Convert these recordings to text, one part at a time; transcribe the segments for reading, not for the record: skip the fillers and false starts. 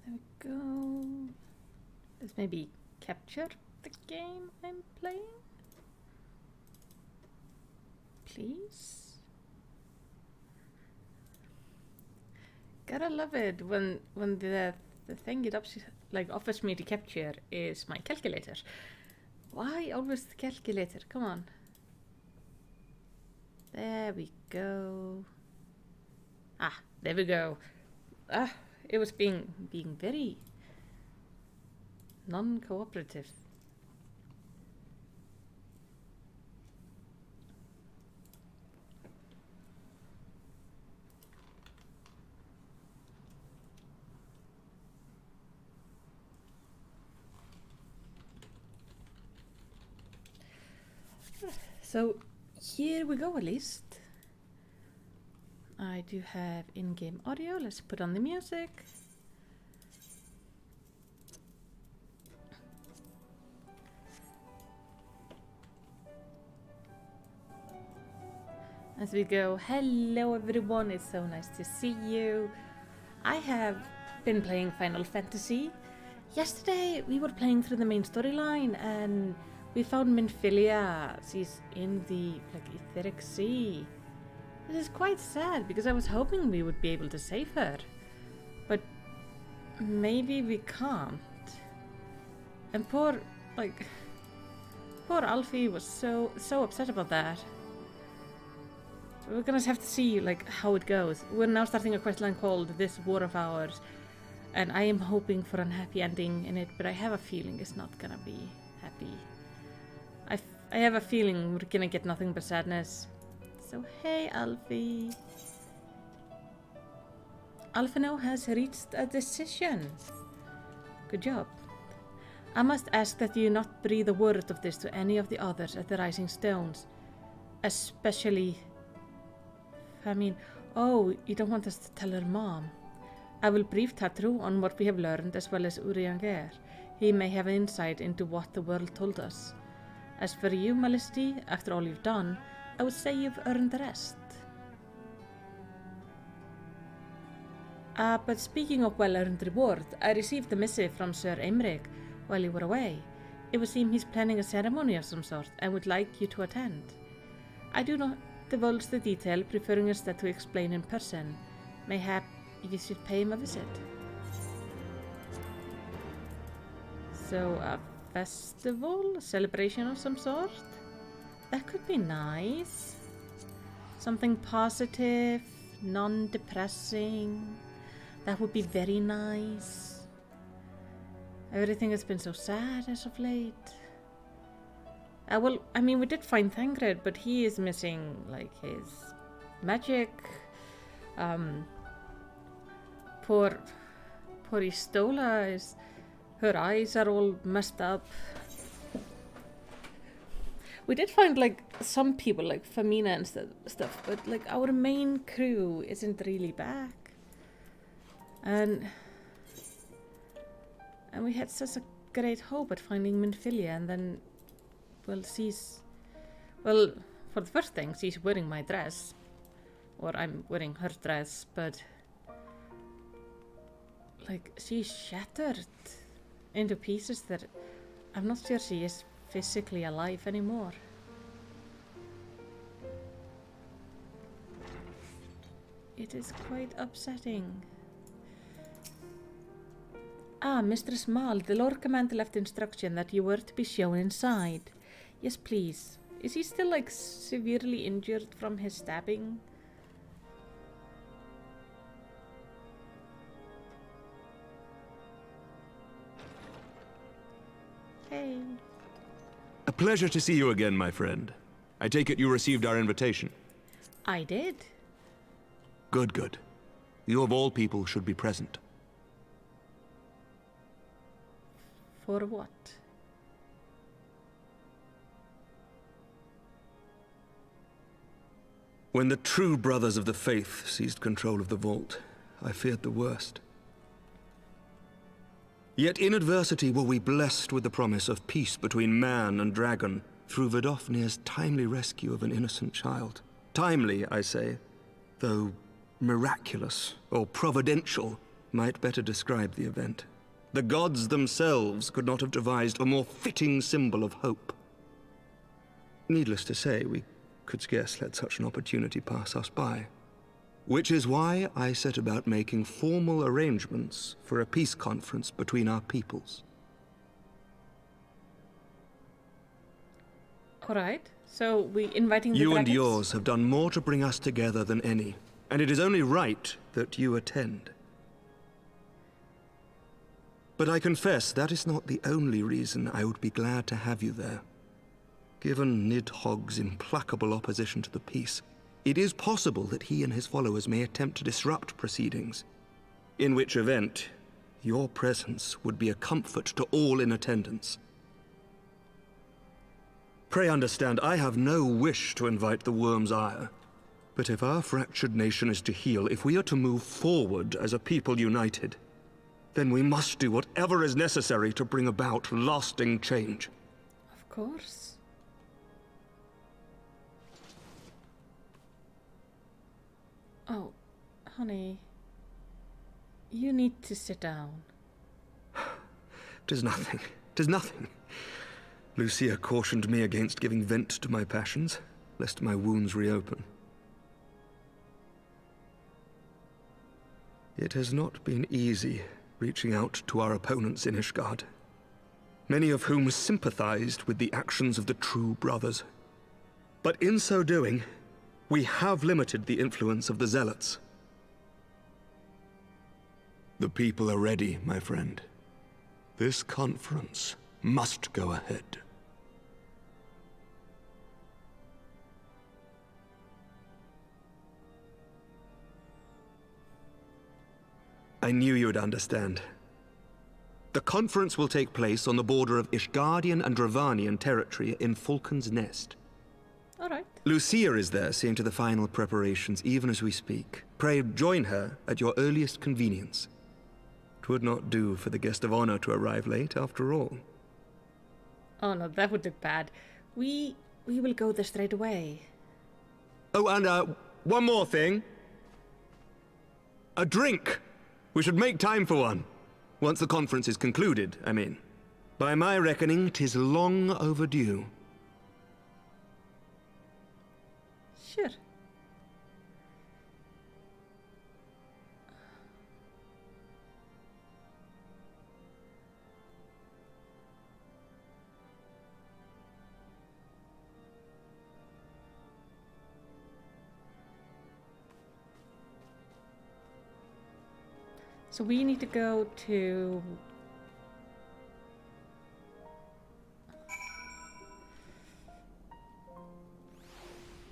There we go. Let's maybe capture the game I'm playing. Please. Gotta love it when the thing it offers me to capture is my calculator. Why always the calculator? Come on. There we go. Ah, there we go. Ah, it was being very non-cooperative. So here we go, at least. I do have in-game audio. Let's put on the music. As we go, hello everyone, it's so nice to see you. I have been playing Final Fantasy. Yesterday we were playing through the main storyline and we found Minfilia. She's in the etheric sea. It is quite sad because I was hoping we would be able to save her. But maybe we can't. And poor Alfie was so upset about that. So we're gonna have to see how it goes. We're now starting a questline called This War of Ours. And I am hoping for a happy ending in it, but I have a feeling it's not gonna be happy. I have a feeling we're gonna get nothing but sadness. So hey Alfie. Alphino has reached a decision. Good job. I must ask that you not breathe a word of this to any of the others at the Rising Stones. Especially... oh, you don't want us to tell her mom. I will brief Tatru on what we have learned as well as Urianger. He may have insight into what the world told us. As for you, Malisty, after all you've done, I would say you've earned the rest. But speaking of well-earned reward, I received a missive from Sir Aymeric while you were away. It would seem he's planning a ceremony of some sort and would like you to attend. I do not divulge the detail, preferring instead to explain in person. Mayhap you should pay him a visit. So, a festival? A celebration of some sort? That could be nice. Something positive, non-depressing. That would be very nice. Everything has been so sad as of late. We did find Thangred, but he is missing, his magic. Poor Istola her eyes are all messed up. We did find, some people, Famina and stuff, but, our main crew isn't really back. And we had such a great hope at finding Minfilia, and then, for the first thing, she's wearing my dress. Or I'm wearing her dress, but... she's shattered into pieces that I'm not sure she is physically alive anymore. It is quite upsetting. Ah, Mistress Mal, the Lord Commander left instruction that you were to be shown inside. Yes, please. Is he still, severely injured from his stabbing? Hey. A pleasure to see you again, my friend. I take it you received our invitation. I did. Good, good. You of all people should be present. For what? When the true brothers of the faith seized control of the vault, I feared the worst. Yet in adversity were we blessed with the promise of peace between man and dragon through Vidofnir's timely rescue of an innocent child. Timely, I say, though miraculous or providential might better describe the event. The gods themselves could not have devised a more fitting symbol of hope. Needless to say, we could scarce let such an opportunity pass us by. Which is why I set about making formal arrangements for a peace conference between our peoples. Alright, so we inviting the You and dragons? yours have done more to bring us together than any, and it is only right that you attend. But I confess that is not the only reason I would be glad to have you there. Given Nidhogg's implacable opposition to the peace, it is possible that he and his followers may attempt to disrupt proceedings, in which event your presence would be a comfort to all in attendance. Pray understand, I have no wish to invite the worm's ire. But if our fractured nation is to heal, if we are to move forward as a people united, then we must do whatever is necessary to bring about lasting change. Of course. Oh, honey. You need to sit down. 'Tis nothing. 'Tis nothing. Lucia cautioned me against giving vent to my passions, lest my wounds reopen. It has not been easy reaching out to our opponents in Ishgard, many of whom sympathized with the actions of the true brothers. But in so doing, we have limited the influence of the zealots. The people are ready, my friend. This conference must go ahead. I knew you would understand. The conference will take place on the border of Ishgardian and Dravanian territory in Falcon's Nest. All right. Lucia is there seeing to the final preparations even as we speak. Pray join her at your earliest convenience. 'Twould not do for the guest of honor to arrive late, after all. Oh no, that would look bad. We will go there straight away. Oh, and one more thing. A drink! We should make time for one. Once the conference is concluded, I mean. By my reckoning, 'tis long overdue. Sure. So we need to go to...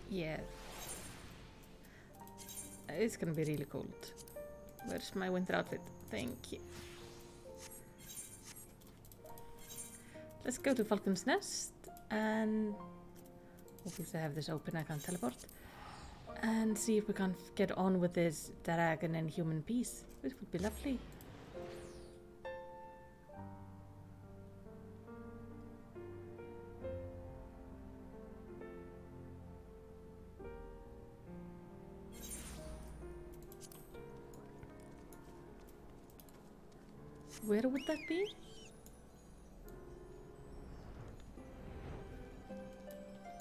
Yeah. It's gonna be really cold. Where's my winter outfit? Thank you. Let's go to Falcon's Nest and... Obviously I have this open, I can't teleport. And see if we can get on with this dragon and human peace. This would be lovely. Where would that be?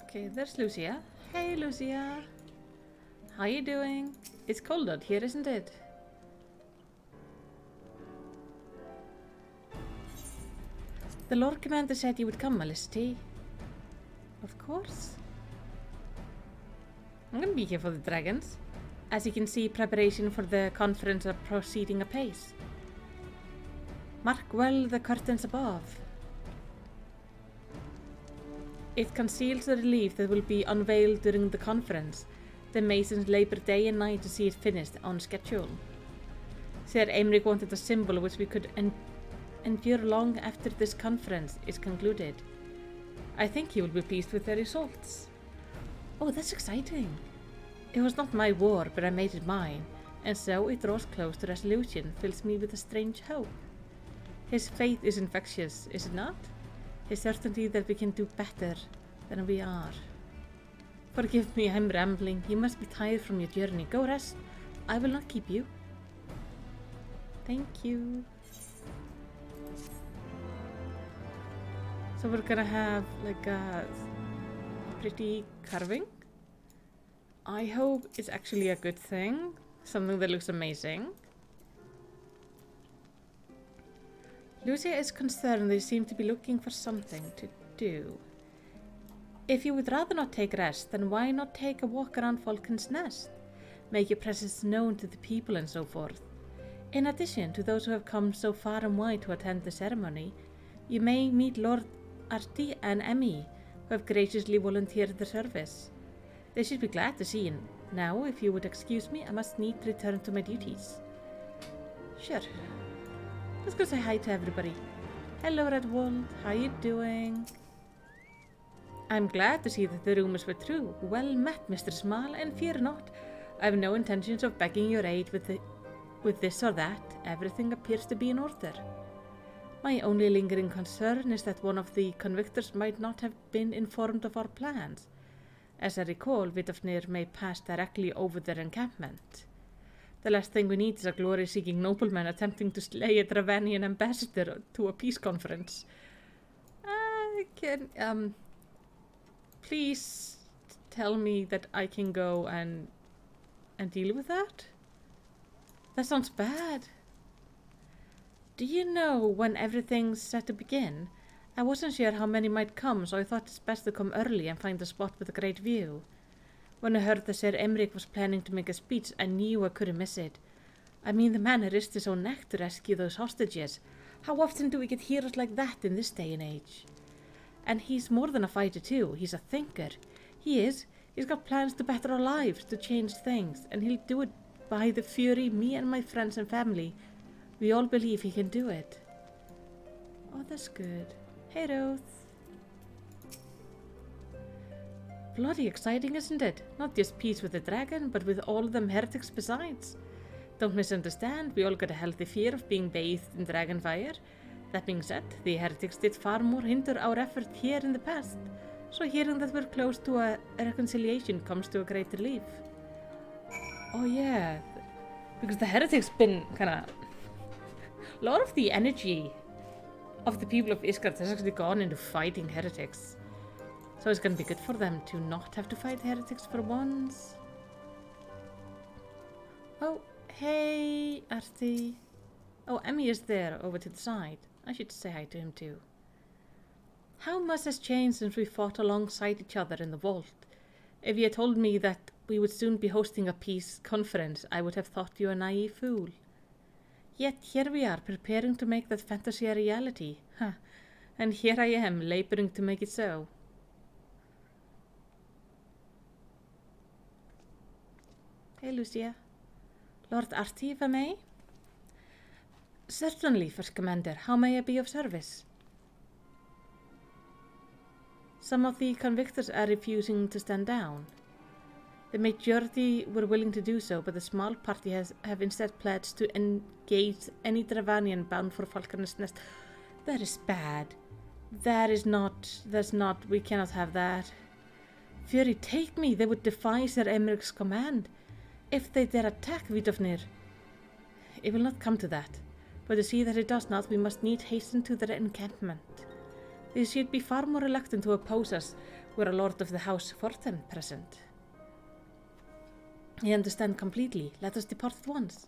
Okay, there's Lucia. Hey, Lucia. How you doing? It's cold out here, isn't it? The Lord Commander said you would come, Melisty. Of course. I'm gonna be here for the dragons. As you can see, preparation for the conference are proceeding apace. Mark well the curtains above. It conceals the relief that will be unveiled during the conference. The masons labor day and night to see it finished on schedule. Sir Aymeric wanted a symbol which we could endure long after this conference is concluded. I think he will be pleased with the results. Oh, that's exciting. It was not my war, but I made it mine, and so it draws close to resolution, fills me with a strange hope. His faith is infectious, is it not? His certainty that we can do better than we are. Forgive me, I'm rambling. You must be tired from your journey. Go rest. I will not keep you. Thank you. So we're gonna have like a pretty carving. I hope it's actually a good thing. Something that looks amazing. Lucia is concerned they seem to be looking for something to do. If you would rather not take rest, then why not take a walk around Falcon's Nest? Make your presence known to the people and so forth. In addition to those who have come so far and wide to attend the ceremony, you may meet Lord Artie and Emmy, who have graciously volunteered the service. They should be glad to see you. Now, if you would excuse me, I must need to return to my duties. Sure. Let's go say hi to everybody. Hello, Redwall. How you doing? I'm glad to see that the rumors were true. Well met, Mr. Small, and fear not. I have no intentions of begging your aid with this or that. Everything appears to be in order. My only lingering concern is that one of the convictors might not have been informed of our plans. As I recall, Vidofnir may pass directly over their encampment. The last thing we need is a glory-seeking nobleman attempting to slay a Dravanian ambassador to a peace conference. Please tell me that I can go and deal with that? That sounds bad. Do you know when everything's set to begin? I wasn't sure how many might come, so I thought it's best to come early and find a spot with a great view. When I heard that Sir Emmerich was planning to make a speech, I knew I couldn't miss it. I mean, the man risked his own neck to rescue those hostages. How often do we get heroes like that in this day and age? And he's more than a fighter too, he's a thinker. He is. He's got plans to better our lives, to change things, and he'll do it by the fury me and my friends and family. We all believe he can do it. Oh, that's good. Hey, Ruth. Bloody exciting, isn't it? Not just peace with the dragon, but with all them heretics besides. Don't misunderstand, we all got a healthy fear of being bathed in dragon fire. That being said, the heretics did far more hinder our effort here in the past, so hearing that we're close to a reconciliation comes to a great relief. Oh yeah, because the heretics been kinda... A lot of the energy of the people of Isgard has actually gone into fighting heretics. So it's gonna be good for them to not have to fight heretics for once. Oh, hey, Artie. Oh, Emmy is there over to the side. I should say hi to him too. How much has changed since we fought alongside each other in the vault? If you had told me that we would soon be hosting a peace conference, I would have thought you a naive fool. Yet here we are, preparing to make that fantasy a reality. Huh. And here I am, laboring to make it so. Hey, Lucia. Lord Artie, if I may? Certainly, First Commander. How may I be of service? Some of the convictors are refusing to stand down. The majority were willing to do so, but the small party have instead pledged to engage any Dravanian bound for Falcon's Nest. That is bad. That's not, we cannot have that. Fury, take me, they would defy Sir Emmerich's command. If they dare attack Vidofnir. It will not come to that, but to see that it does not, we must need hasten to their encampment. They should be far more reluctant to oppose us were a lord of the house Forten present. I understand completely. Let us depart at once.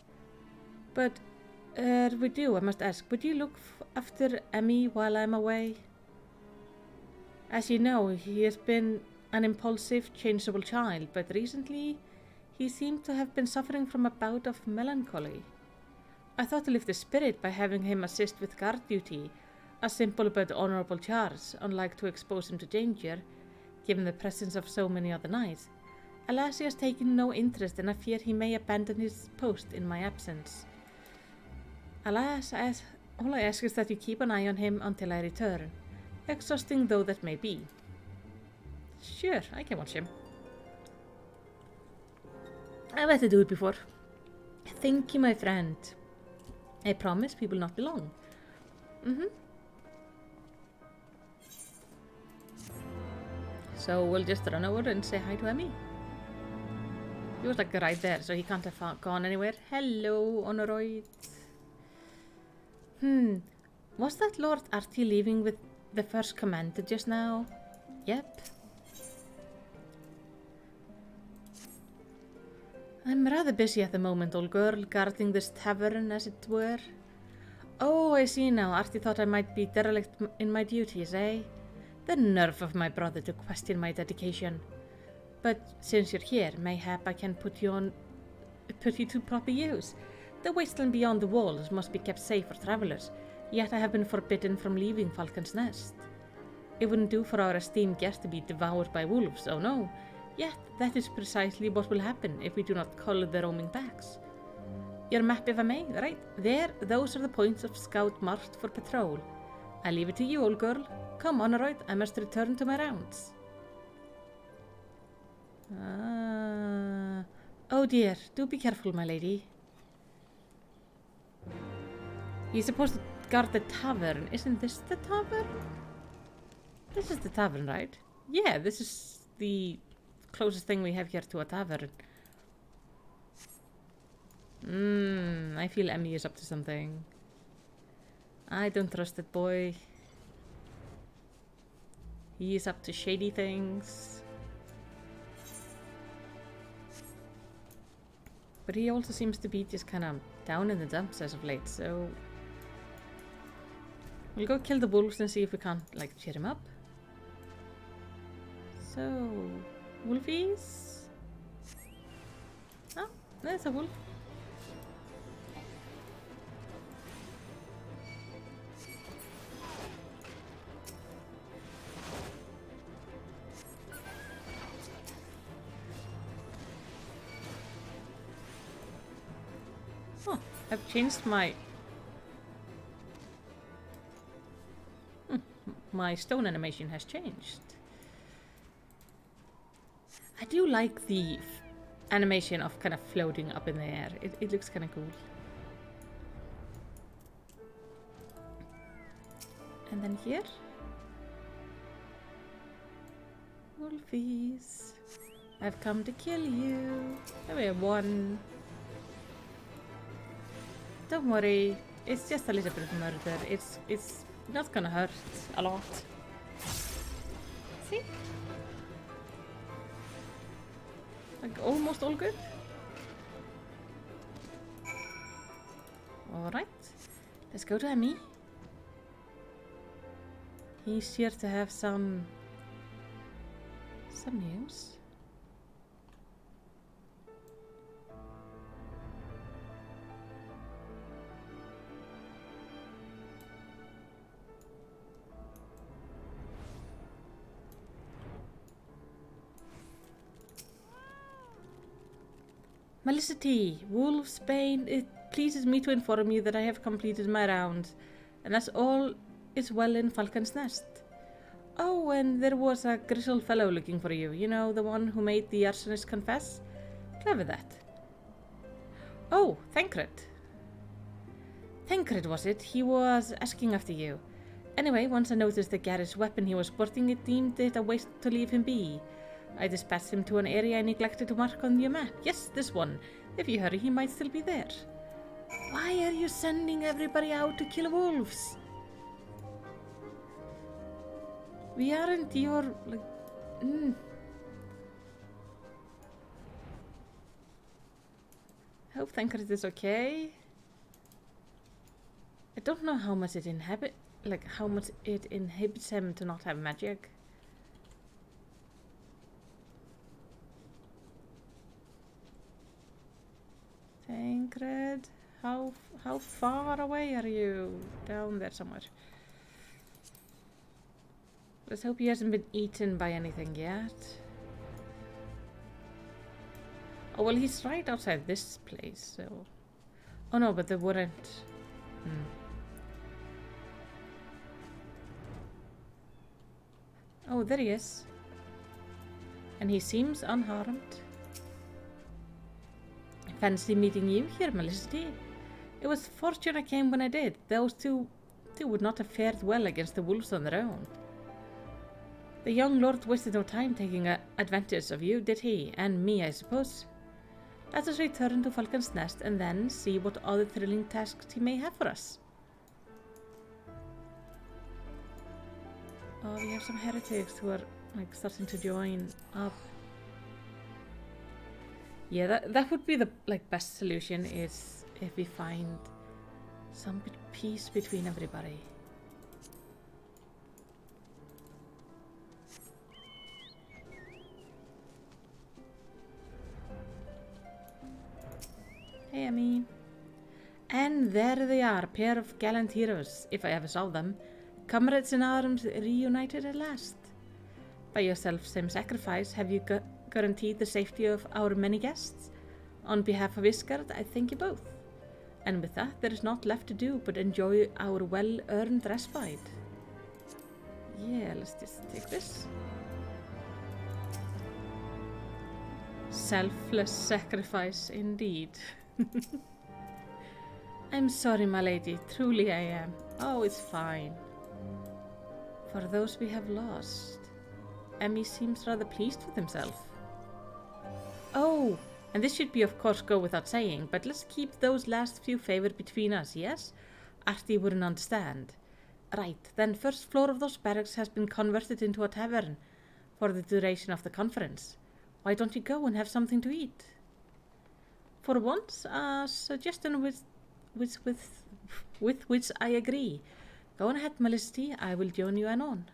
But, we do, I must ask, would you look after Emmy while I'm away? As you know, he has been an impulsive, changeable child, but recently he seemed to have been suffering from a bout of melancholy. I thought to lift his spirit by having him assist with guard duty, a simple but honorable charge, unlike to expose him to danger, given the presence of so many other knights. Alas, he has taken no interest, and I fear he may abandon his post in my absence. Alas, all I ask is that you keep an eye on him until I return, exhausting though that may be. Sure, I can watch him. I've had to do it before. Thank you, my friend. I promise we will not be long. So we'll just run over and say hi to Emmy. He was like right there, so he can't have gone anywhere. Hello, Honoroid. Was that Lord Artie leaving with the first commander just now? Yep. I'm rather busy at the moment, old girl, guarding this tavern, as it were. Oh, I see now. Artie thought I might be derelict in my duties, eh? The nerve of my brother to question my dedication. But since you're here, mayhap I can put you to proper use. The wasteland beyond the walls must be kept safe for travelers, yet I have been forbidden from leaving Falcon's Nest. It wouldn't do for our esteemed guest to be devoured by wolves, oh no. Yet that is precisely what will happen if we do not cull the roaming packs. Your map, if I may, right there, those are the points of scout marked for patrol. I leave it to you, old girl. Come, Honorid, I must return to my rounds. Oh dear, do be careful, my lady. You're supposed to guard the tavern. Isn't this the tavern? This is the tavern, right? Yeah, this is the closest thing we have here to a tavern. I feel Emmy is up to something. I don't trust that boy. He is up to shady things. But he also seems to be just kind of down in the dumps as of late, so... We'll go kill the wolves and see if we can't, like, cheer him up. So... Wolfies? Oh, there's a wolf. Oh, I've changed my... My stone animation has changed. I do like the animation of kind of floating up in the air. It looks kind of cool. And then here. Wolfies. I've come to kill you. There we have one. Don't worry. It's just a little bit of murder. It's not gonna hurt a lot. See? Like almost all good. Alright. Let's go to Emmy. He's here to have some news. Melicity, Wolfsbane, it pleases me to inform you that I have completed my round, and as all is well in Falcon's Nest. Oh, and there was a grizzled fellow looking for you, you know, the one who made the arsonist confess? Clever that. Oh, Thancred. Thancred was it? He was asking after you. Anyway, once I noticed the garish weapon he was sporting, it deemed it a waste to leave him be. I dispatched him to an area I neglected to mark on your map. Yes, this one. If you hurry, he might still be there. Why are you sending everybody out to kill wolves? We aren't your, like... I hope Thancred is okay. I don't know how much it inhibits him to not have magic. Thancred, how far away are you? Down there somewhere. Let's hope he hasn't been eaten by anything yet. Oh, well, he's right outside this place, so... Oh no, but they wouldn't... Oh, there he is. And he seems unharmed. Fancy meeting you here, Melicity. It was fortune I came when I did. Those two would not have fared well against the wolves on their own. The young lord wasted no time taking advantage of you, did he? And me, I suppose. Let us return to Falcon's Nest and then see what other thrilling tasks he may have for us. Oh, we have some heretics who are like starting to join up. Yeah, that would be the best solution, is if we find some peace between everybody. Hey, Emmy. And there they are, pair of gallant heroes, if I ever saw them. Comrades in arms reunited at last. By your self-same sacrifice, have you guaranteed the safety of our many guests? On behalf of Isgard, I thank you both. And with that, there is naught left to do but enjoy our well-earned respite. Yeah, let's just take this. Selfless sacrifice, indeed. I'm sorry, my lady. Truly I am. Oh, it's fine. For those we have lost. Emmy seems rather pleased with himself. Oh, and this should be of course go without saying, but let's keep those last few favored between us, yes? Artie wouldn't understand. Right, then first floor of those barracks has been converted into a tavern for the duration of the conference. Why don't you go and have something to eat? For once, a suggestion with which I agree. Go on ahead, Melisty. I will join you anon.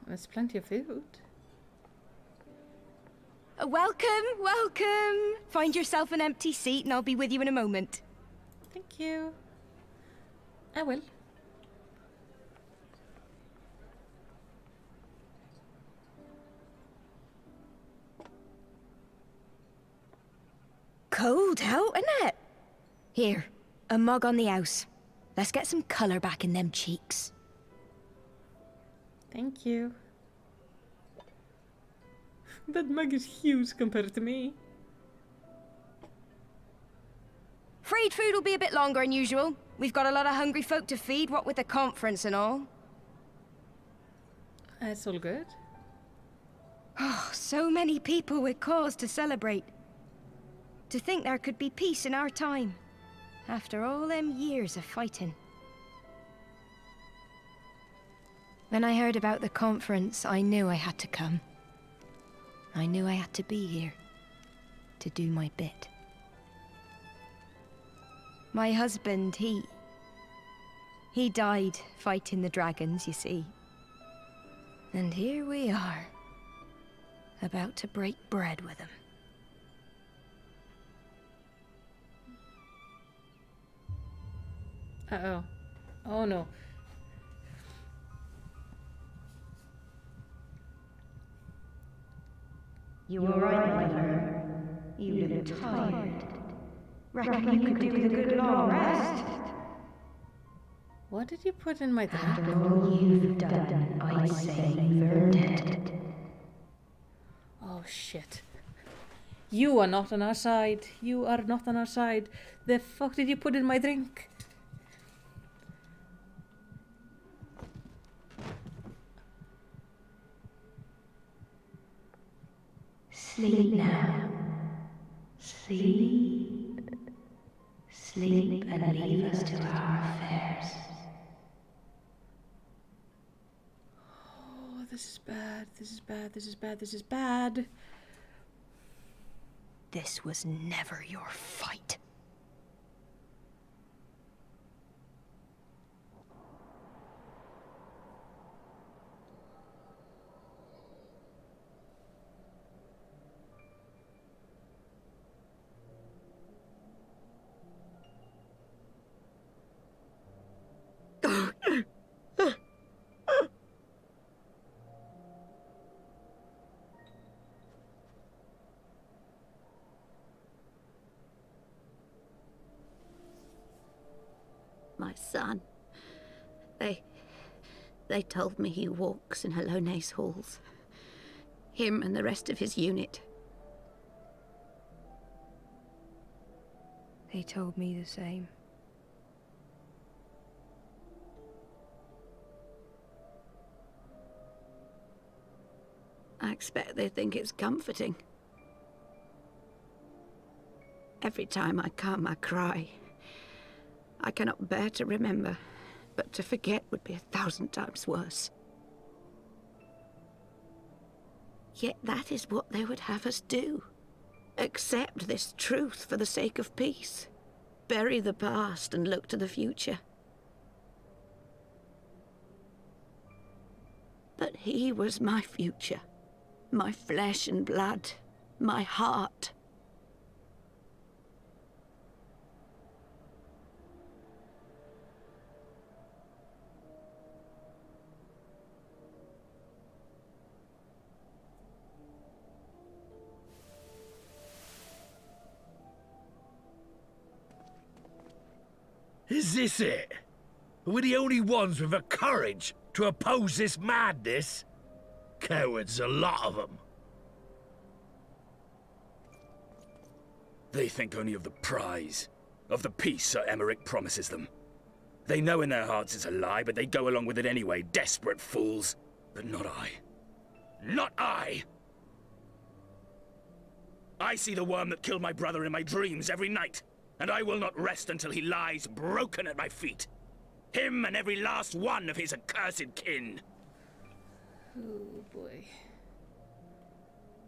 There's plenty of food. Welcome, welcome! Find yourself an empty seat and I'll be with you in a moment. Thank you. I will. Cold out, isn't it? Here, a mug on the house. Let's get some colour back in them cheeks. Thank you. That mug is huge compared to me. Freed food will be a bit longer than usual. We've got a lot of hungry folk to feed, what with the conference and all. That's all good. Oh, so many people with cause to celebrate. To think there could be peace in our time, after all them years of fighting. When I heard about the conference, I knew I had to come. I knew I had to be here, to do my bit. My husband, he died fighting the dragons, you see. And here we are, about to break bread with him. Uh-oh. Oh no. You all right, my friend? You look tired. Reckon you could do with a good long rest? What did you put in my drink? After all you've done, I'd say you've earned it. Oh shit. You are not on our side. You are not on our side. The fuck did you put in my drink? Sleep now. Sleep. Sleep and leave us to our affairs. Oh, this is bad. This is bad. This is bad. This is bad. This was never your fight. My son. They told me he walks in Halone's halls. Him and the rest of his unit. They told me the same. I expect they think it's comforting. Every time I come, I cry. I cannot bear to remember, but to forget would be 1,000 times worse. Yet that is what they would have us do. Accept this truth for the sake of peace. Bury the past and look to the future. But he was my future. My flesh and blood. My heart. Is this it? We're the only ones with the courage to oppose this madness? Cowards, a lot of them. They think only of the prize, of the peace Sir Emmerich promises them. They know in their hearts it's a lie, but they go along with it anyway, desperate fools. But not I. Not I! I see the worm that killed my brother in my dreams every night, and I will not rest until he lies broken at my feet. Him and every last one of his accursed kin. Oh boy.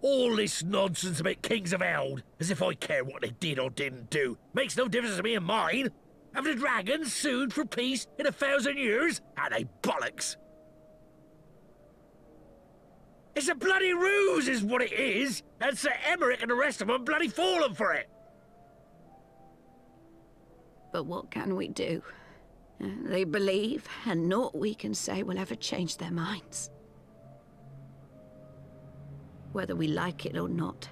All this nonsense about Kings of Eld, as if I care what they did or didn't do. Makes no difference to me and mine. Have the dragons sued for peace in 1,000 years? Are they bollocks? It's a bloody ruse is what it is, and Sir Emmerich and the rest of them bloody fallen for it. But what can we do? They believe, and naught we can say will ever change their minds. Whether we like it or not,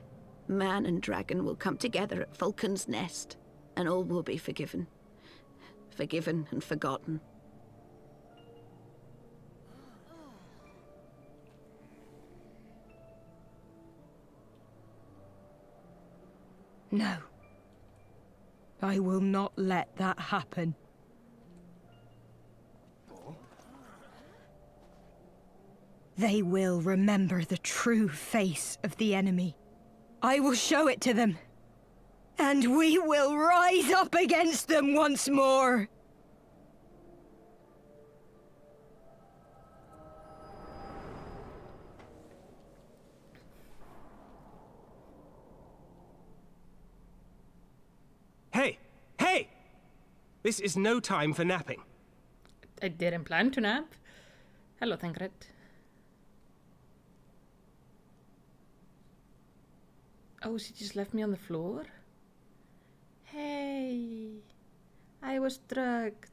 man and dragon will come together at Vulcan's Nest, and all will be forgiven. Forgiven and forgotten. No. I will not let that happen. They will remember the true face of the enemy. I will show it to them. And we will rise up against them once more. Hey! Hey! This is no time for napping. I didn't plan to nap. Hello, Thancred. Oh, she just left me on the floor? Hey, I was drugged.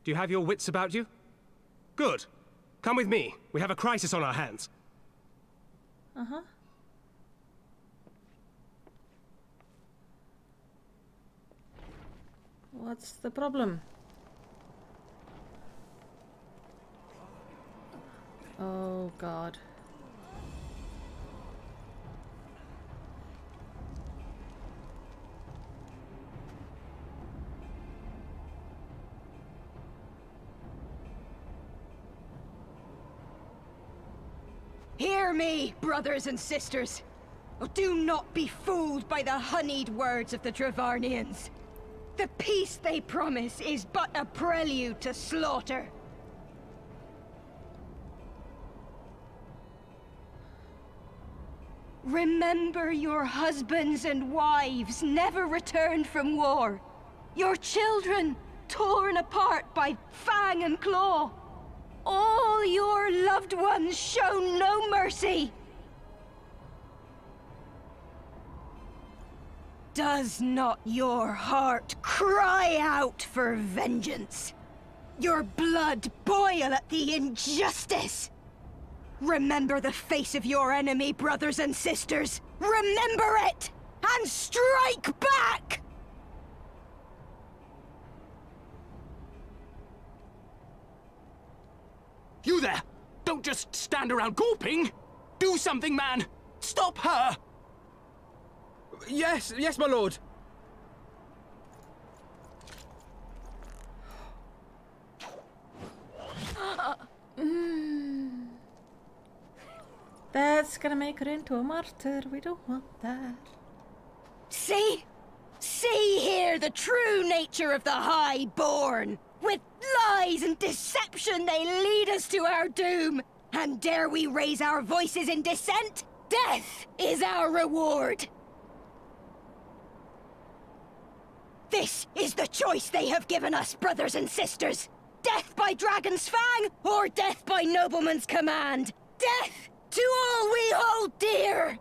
Do you have your wits about you? Good. Come with me. We have a crisis on our hands. Uh-huh. What's the problem? Oh, God. Hear me, brothers and sisters. Oh, do not be fooled by the honeyed words of the Dravarnians. The peace they promise is but a prelude to slaughter. Remember your husbands and wives never returned from war. Your children torn apart by fang and claw. All your loved ones shown no mercy. Does not your heart cry out for vengeance? Your blood boil at the injustice? Remember the face of your enemy, brothers and sisters. Remember it, and strike back! You there! Don't just stand around gawping! Do something, man! Stop her! Yes, my lord. That's gonna make her into a martyr. We don't want that. See? See here the true nature of the Highborn. With lies and deception they lead us to our doom. And dare we raise our voices in dissent? Death is our reward. This is the choice they have given us, brothers and sisters. Death by Dragon's Fang, or death by Nobleman's command. Death to all we hold dear.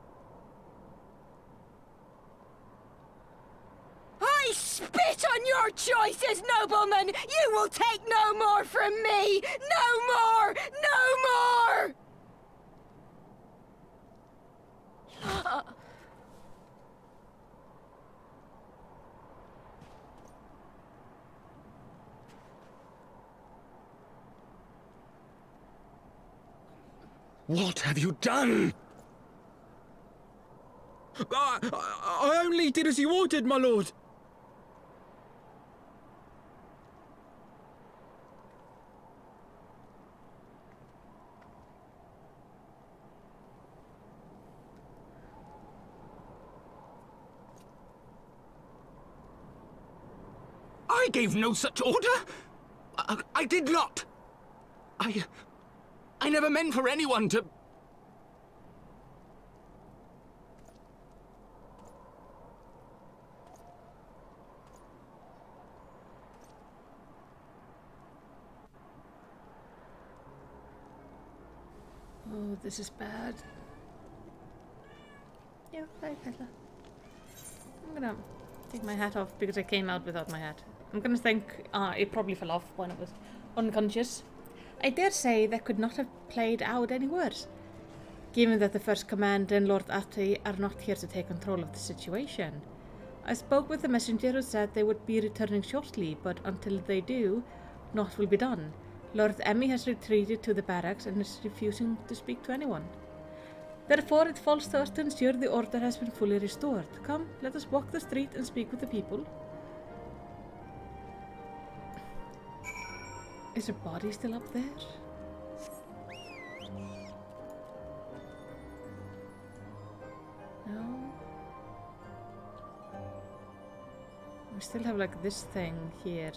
I spit on your choices, noblemen! You will take no more from me! No more! No more! What have you done? I only did as you ordered, my lord. I gave no such order. I did not. I never meant for anyone to... Oh, this is bad. Yeah, hi, Peddler. I'm gonna take my hat off because I came out without my hat. I'm gonna think it probably fell off when I was unconscious. I dare say that could not have played out any worse, given that the First Commander and Lord Atty are not here to take control of the situation. I spoke with the messenger who said they would be returning shortly, but until they do, naught will be done. Lord Emmy has retreated to the barracks and is refusing to speak to anyone. Therefore, it falls to us to ensure the order has been fully restored. Come, let us walk the street and speak with the people. Is her body still up there? No. We still have like this thing here.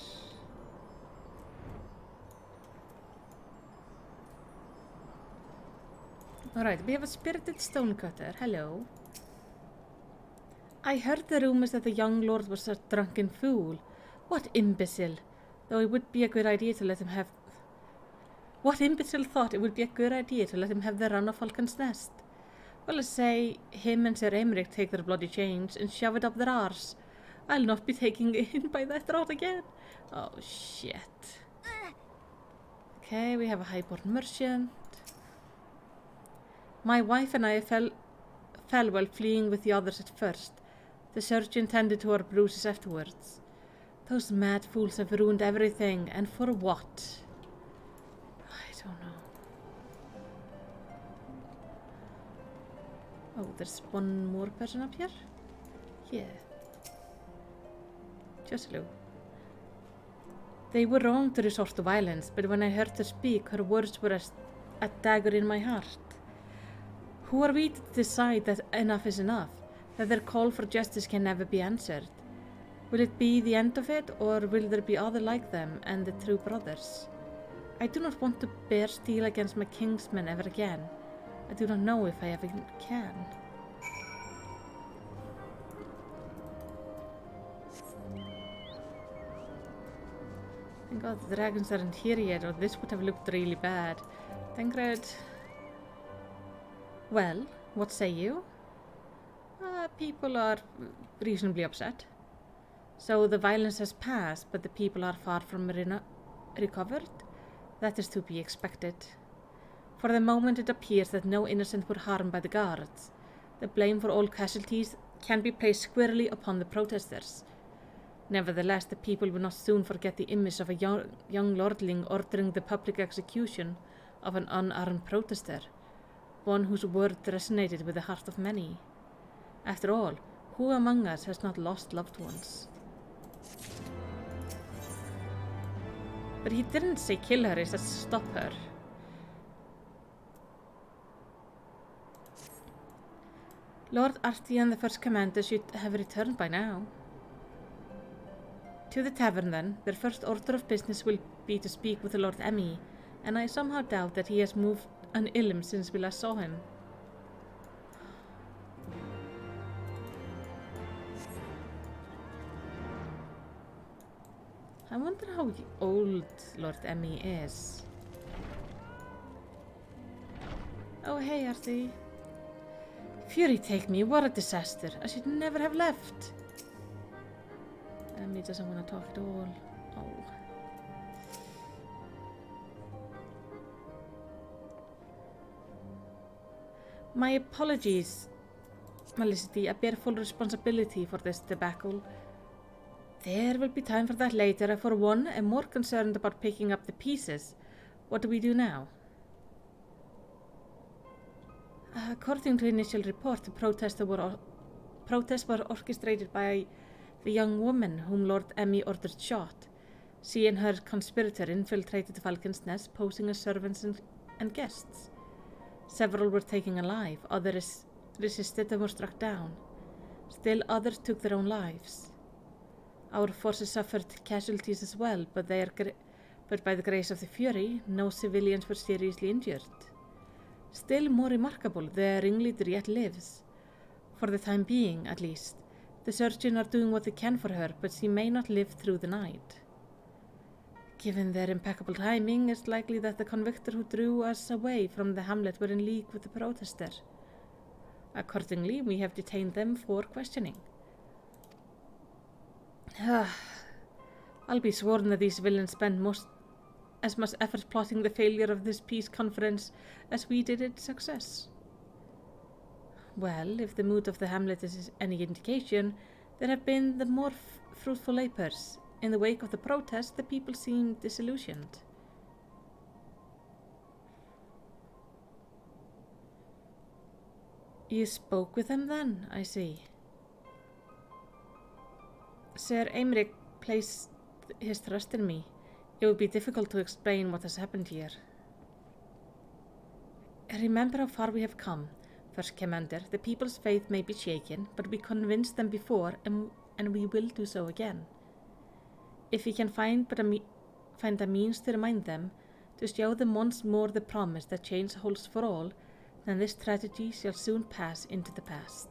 Alright, we have a spirited stonecutter. Hello. I heard the rumors that the young lord was a drunken fool. What imbecile. Though it would be a good idea to let him have... What imbecile thought it would be a good idea to let him have the run of Falcon's Nest? Well, let's say him and Sir Emmerich take their bloody chains and shove it up their arse. I'll not be taken in by that rot again. Oh, shit. Okay, we have a highborn merchant. My wife and I fell while fleeing with the others at first. The surgeon tended to our bruises afterwards. Those mad fools have ruined everything, and for what? I don't know. Oh, there's one more person up here? Yeah. Just hello. They were wrong to resort to violence, but when I heard her speak, her words were a dagger in my heart. Who are we to decide that enough is enough? That their call for justice can never be answered? Will it be the end of it, or will there be other like them and the true brothers? I do not want to bear steel against my kinsmen ever again. I do not know if I ever can. Thank God the dragons aren't here yet, or this would have looked really bad. Tancred. Well, what say you? People are reasonably upset. So the violence has passed, but the people are far from recovered? That is to be expected. For the moment it appears that no innocent were harmed by the guards. The blame for all casualties can be placed squarely upon the protesters. Nevertheless, the people will not soon forget the image of a young lordling ordering the public execution of an unarmed protester, one whose word resonated with the heart of many. After all, who among us has not lost loved ones? But he didn't say kill her, he said stop her. Lord Artie and the First Commander should have returned by now. To the tavern then. Their first order of business will be to speak with Lord Emmy, and I somehow doubt that he has moved an ilm since we last saw him. I wonder how old Lord Emmy is. Oh hey Artie. Fury take me, what a disaster. I should never have left. Emmy doesn't want to talk at all. Oh. My apologies, Malicity. I bear full responsibility for this debacle. There will be time for that later. For one, I'm more concerned about picking up the pieces. What do we do now? According to initial report, the protests were orchestrated by the young woman whom Lord Emmy ordered shot. She and her conspirator infiltrated the Falcon's Nest, posing as servants and guests. Several were taken alive, others resisted and were struck down. Still others took their own lives. Our forces suffered casualties as well, but by the grace of the Fury, no civilians were seriously injured. Still more remarkable, the ringleader yet lives. For the time being, at least. The surgeons are doing what they can for her, but she may not live through the night. Given their impeccable timing, it's likely that the convictor who drew us away from the hamlet were in league with the protester. Accordingly, we have detained them for questioning. I'll be sworn that these villains spent as much effort plotting the failure of this peace conference as we did its success. Well, if the mood of the hamlet is any indication, there have been the more fruitful labors. In the wake of the protest, the people seemed disillusioned. You spoke with them then, I see. Sir Aymeric placed his trust in me. It would be difficult to explain what has happened here. Remember how far we have come, First Commander. The people's faith may be shaken, but we convinced them before, and we will do so again. If we can find a means to remind them, to show them once more the promise that change holds for all, then this tragedy shall soon pass into the past.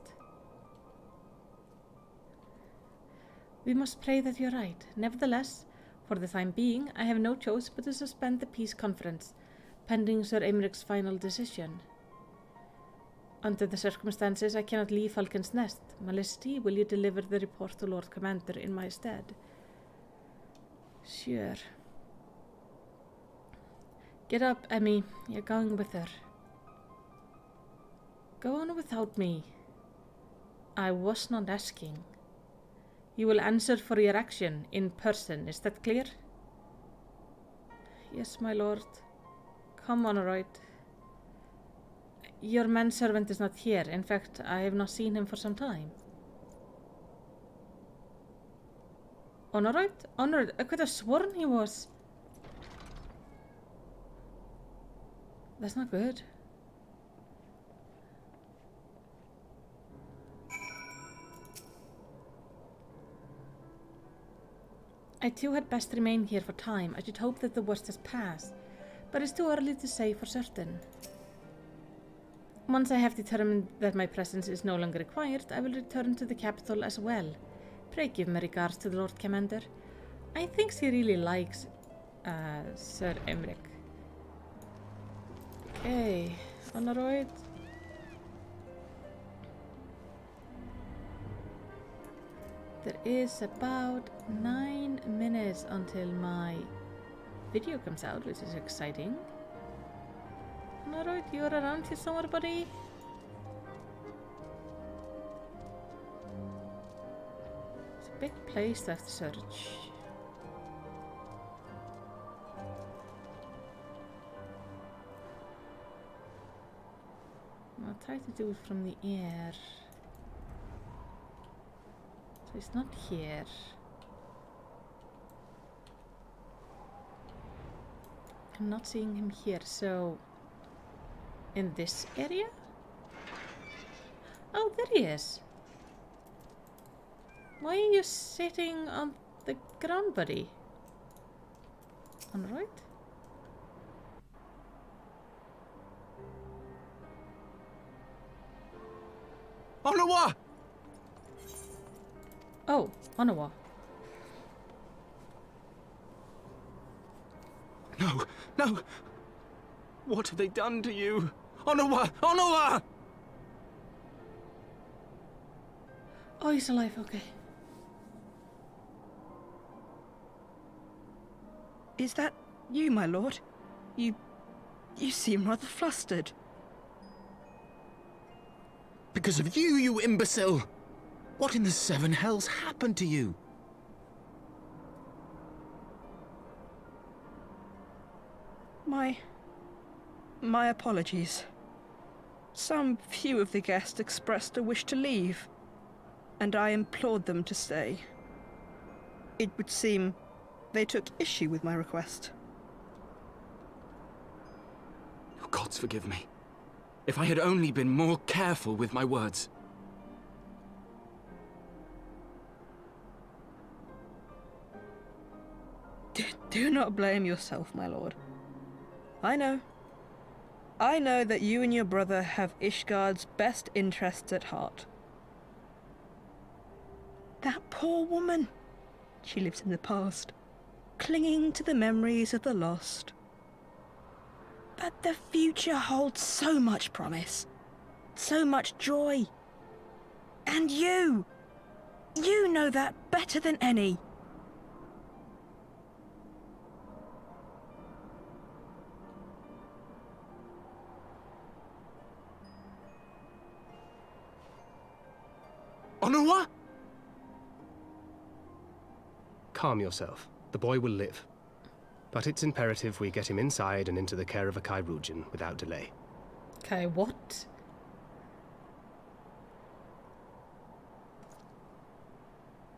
We must pray that you're right. Nevertheless, for the time being, I have no choice but to suspend the peace conference, pending Sir Aymeric's final decision. Under the circumstances, I cannot leave Falcon's Nest. Malicity, will you deliver the report to Lord Commander in my stead? Sure. Get up, Emmy. You're going with her. Go on without me. I was not asking. You will answer for your action in person, is that clear? Yes, my lord. Come on, alright. Your manservant is not here. In fact, I have not seen him for some time. Honored? Honored? I could have sworn he was. That's not good. I too had best remain here for time. I should hope that the worst has passed, but it's too early to say for certain. Once I have determined that my presence is no longer required, I will return to the capital as well. Pray give my regards to the Lord Commander. I think she really likes Sir Aymeric. Okay, Honored. There is about 9 minutes until my video comes out, which is exciting. Honored, you're around here somewhere, buddy? It's a big place to have to search. I'll try to do it from the air. So he's not here. I'm not seeing him here, so in this area? Oh, there he is. Why are you sitting on the ground, buddy? On the right? Onawa! Oh, Onawa. No, no! What have they done to you? Onawa! Onawa! Oh, he's alive, okay. Is that you, my lord? You seem rather flustered. Because of you, you imbecile! What in the seven hells happened to you? My apologies. Some few of the guests expressed a wish to leave, and I implored them to stay. It would seem they took issue with my request. Oh, gods forgive me. If I had only been more careful with my words. Do not blame yourself, my lord. I know that you and your brother have Ishgard's best interests at heart. That poor woman. She lives in the past, clinging to the memories of the lost. But the future holds so much promise, so much joy. And you know that better than any. Onawa? Calm yourself. The boy will live. But it's imperative we get him inside and into the care of a Kairujan without delay. Okay, what?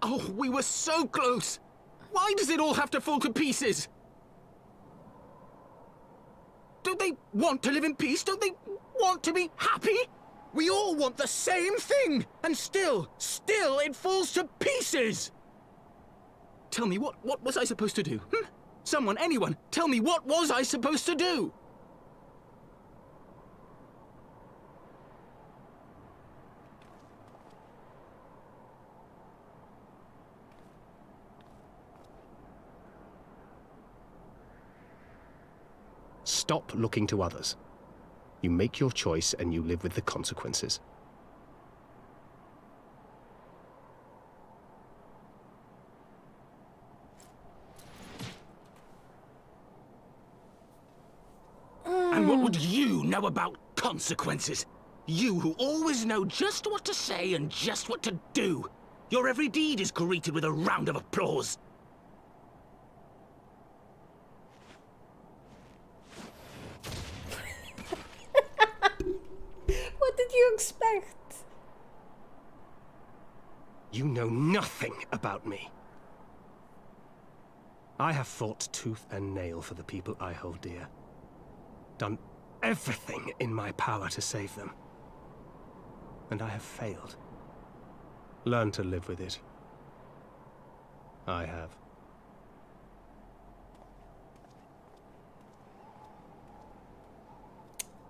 Oh, we were so close! Why does it all have to fall to pieces? Don't they want to live in peace? Don't they want to be happy? We all want the same thing! And still it falls to pieces! Tell me, what was I supposed to do? Someone, anyone, tell me, what was I supposed to do? Stop looking to others. You make your choice and you live with the consequences. And what would you know about consequences? You who always know just what to say and just what to do. Your every deed is greeted with a round of applause. What did you expect? You know nothing about me. I have fought tooth and nail for the people I hold dear. Done everything in my power to save them. And I have failed. Learn to live with it. I have.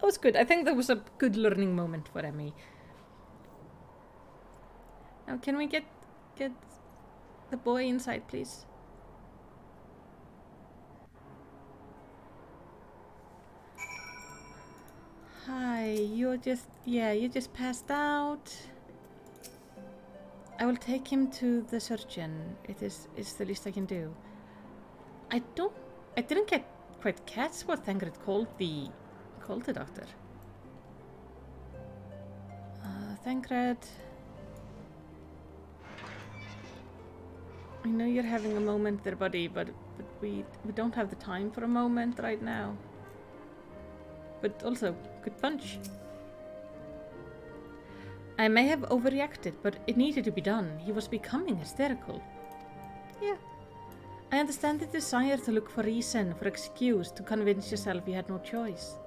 That was good. I think that was a good learning moment for Emmy. Now, can we get the boy inside, please? Hi, you just passed out. I will take him to the surgeon. It's the least I can do. I didn't quite catch what Thancred called the doctor. Thancred. I know you're having a moment there, buddy, but we don't have the time for a moment right now. But also, good punch. I may have overreacted, but it needed to be done. He was becoming hysterical. Yeah. I understand the desire to look for reason, for excuse, to convince yourself you had no choice.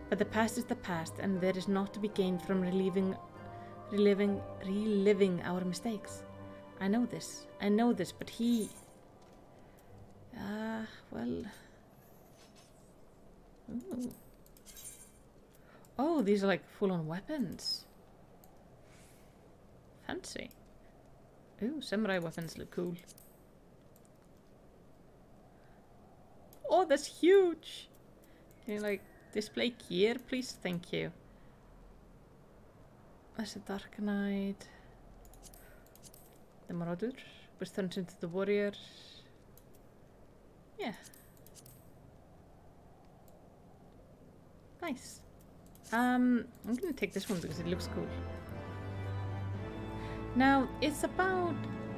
But the past is the past, and there is naught to be gained from reliving reliving our mistakes. I know this, but he... well... Ooh. Oh, these are like full-on weapons. Fancy. Ooh, samurai weapons look cool. Oh, that's huge! Can you like display gear, please? Thank you. That's a Dark Knight. The Marauder, which turns into the Warrior. Yeah. Nice. I'm gonna take this one because it looks cool. Now, it's about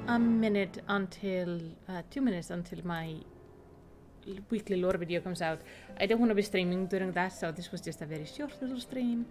a minute until, 2 minutes until my weekly lore video comes out. I don't want to be streaming during that, so this was just a very short little stream.